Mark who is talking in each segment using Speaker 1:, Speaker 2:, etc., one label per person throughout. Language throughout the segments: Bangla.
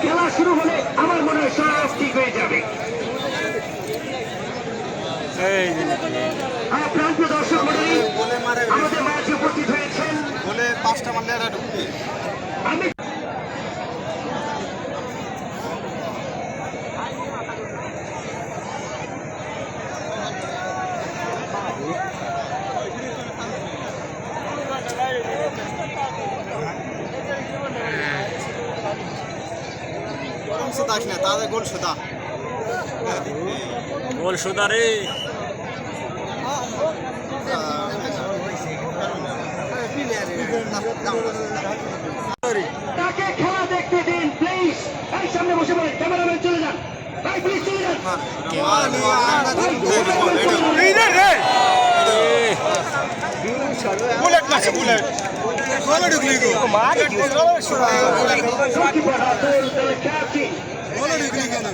Speaker 1: খেলা শুরু হলে আমার মনে হয় সব ঠিক হয়ে যাবে। প্রান্তীয় দর্শক মন্ডলী আমাদের মাঝে উপস্থিত হয়েছেন বলে 5টা মারলে এরা ঢুকবে। আমি দাস না তাদের গোল সুদা রে তাকে খেলা দেখতে দিন প্লিজ। এই সামনে বসে পড়েন, ক্যামেরাম্যান চলে যান, ভাই প্লিজ চলে যান। বুলেট মারছে, বুলেট গোলে ঢুকলি গো মারি কি গোলে ঢুকলি কেন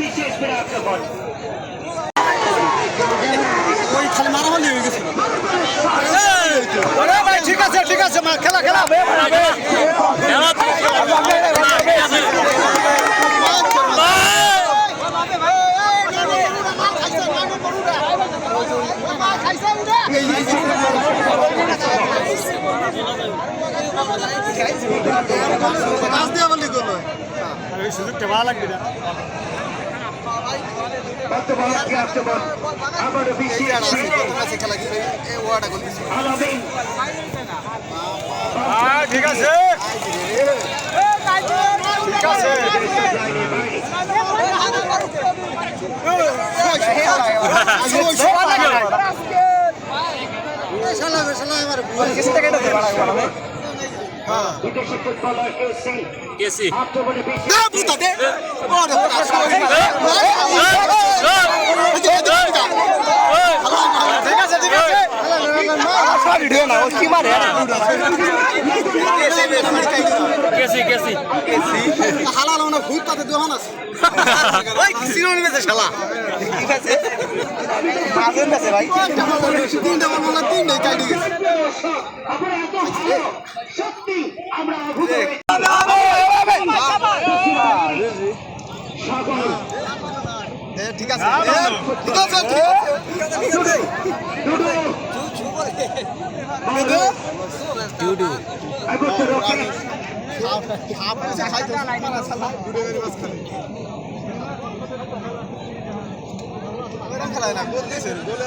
Speaker 1: বিশেষ করে আক্রমণ ওই খালি মারামারি হয়ে গেছিল। ভাই ঠিক আছে খেলা খেলা সুযোগটা ভালো লাগবে না। ঠিক আছে বিদেশি ফুটবলার কেসি হালাল ভূত তাতে দোকান আছে শালা ঠিক আছে ভাই তিনটা বললাম তিনটাই কাটি গেছে। ঠিক আছে খেলায় না গোল দিয়েছে গোলে